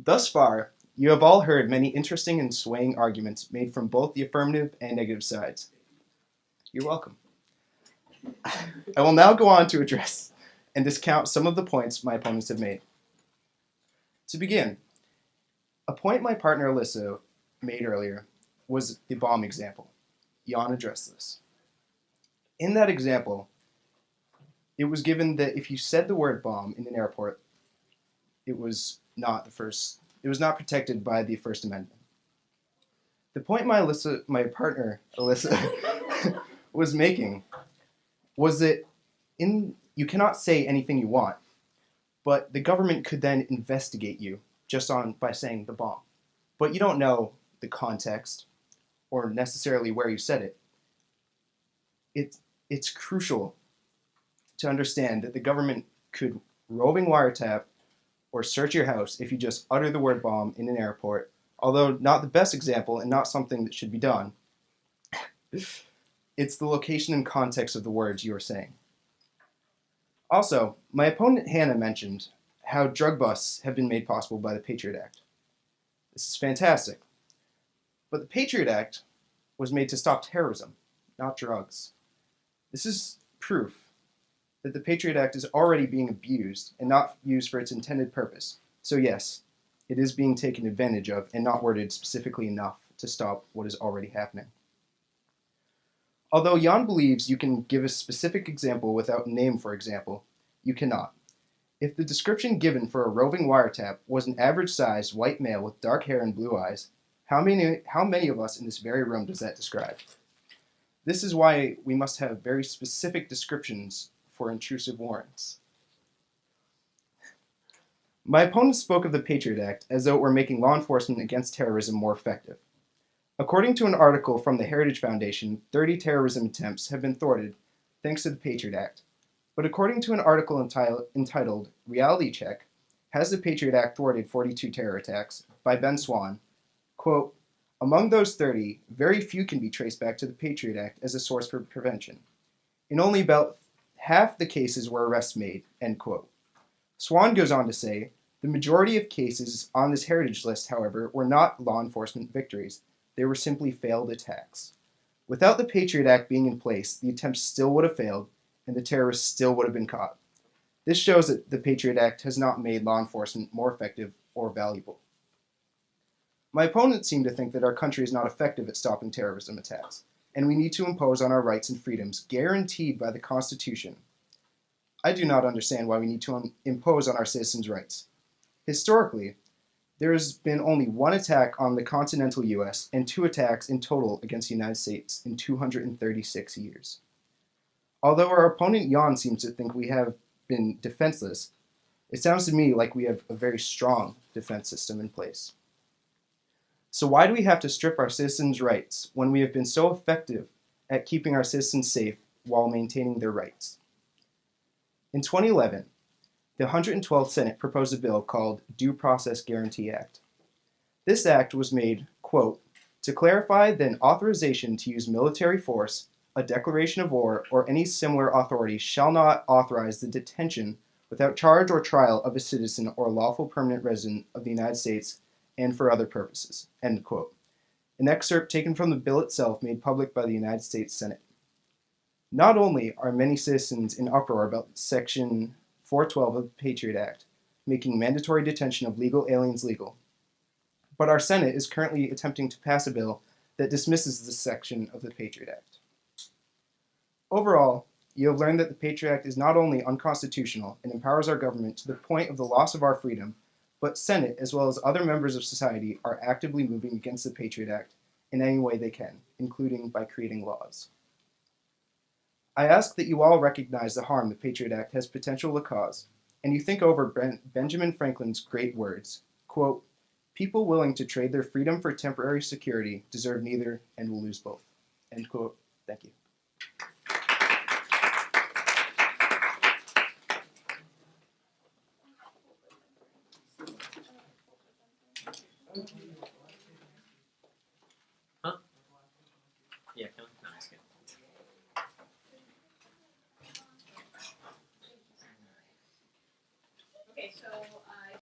Thus far, you have all heard many interesting and swaying arguments made from both the affirmative and negative sides. You're welcome. I will now go on to address and discount some of the points my opponents have made. To begin, a point my partner Alyssa made earlier was the bomb example. Jan addressed this. In that example, it was given that if you said the word bomb in an airport, it was not protected by the First Amendment. The point my partner Alyssa was making was that you cannot say anything you want, but the government could then investigate you just by saying the bomb. But you don't know the context or necessarily where you said it. It's crucial to understand that the government could roving wiretap or search your house if you just utter the word bomb in an airport, although not the best example and not something that should be done. It's the location and context of the words you are saying. Also, my opponent Hannah mentioned how drug busts have been made possible by the Patriot Act. This is fantastic. But the Patriot Act was made to stop terrorism, not drugs. This is proof that the Patriot Act is already being abused and not used for its intended purpose. So yes, it is being taken advantage of and not worded specifically enough to stop what is already happening. Although Jan believes you can give a specific example without a name, for example, you cannot. If the description given for a roving wiretap was an average-sized white male with dark hair and blue eyes, how many of us in this very room does that describe? This is why we must have very specific descriptions for intrusive warrants. My opponent spoke of the Patriot Act as though it were making law enforcement against terrorism more effective. According to an article from the Heritage Foundation, 30 terrorism attempts have been thwarted thanks to the Patriot Act. But according to an article entitled Reality Check, Has the Patriot Act Thwarted 42 Terror Attacks? By Ben Swan, quote, among those 30, very few can be traced back to the Patriot Act as a source for prevention. In only about half the cases were arrests made, end quote. Swan goes on to say, the majority of cases on this heritage list, however, were not law enforcement victories. They were simply failed attacks. Without the Patriot Act being in place, the attempts still would have failed, and the terrorists still would have been caught. This shows that the Patriot Act has not made law enforcement more effective or valuable. My opponents seem to think that our country is not effective at stopping terrorism attacks, and we need to impose on our rights and freedoms guaranteed by the Constitution. I do not understand why we need to impose on our citizens' rights. Historically, there has been only one attack on the continental U.S. and 2 attacks in total against the United States in 236 years. Although our opponent Jan seems to think we have been defenseless, it sounds to me like we have a very strong defense system in place. So why do we have to strip our citizens' rights when we have been so effective at keeping our citizens safe while maintaining their rights? In 2011, the 112th Senate proposed a bill called Due Process Guarantee Act. This act was made, quote, to clarify that an authorization to use military force, a declaration of war, or any similar authority shall not authorize the detention without charge or trial of a citizen or lawful permanent resident of the United States and for other purposes, end quote. An excerpt taken from the bill itself made public by the United States Senate. Not only are many citizens in uproar about Section 412 of the Patriot Act, making mandatory detention of legal aliens legal, but our Senate is currently attempting to pass a bill that dismisses this section of the Patriot Act. Overall, you have learned that the Patriot Act is not only unconstitutional and empowers our government to the point of the loss of our freedom, but Senate, as well as other members of society, are actively moving against the Patriot Act in any way they can, including by creating laws. I ask that you all recognize the harm the Patriot Act has potential to cause, and you think over Benjamin Franklin's great words, quote, people willing to trade their freedom for temporary security deserve neither and will lose both, end quote. Thank you. Huh? Yeah, come on. No, it's good. Okay, so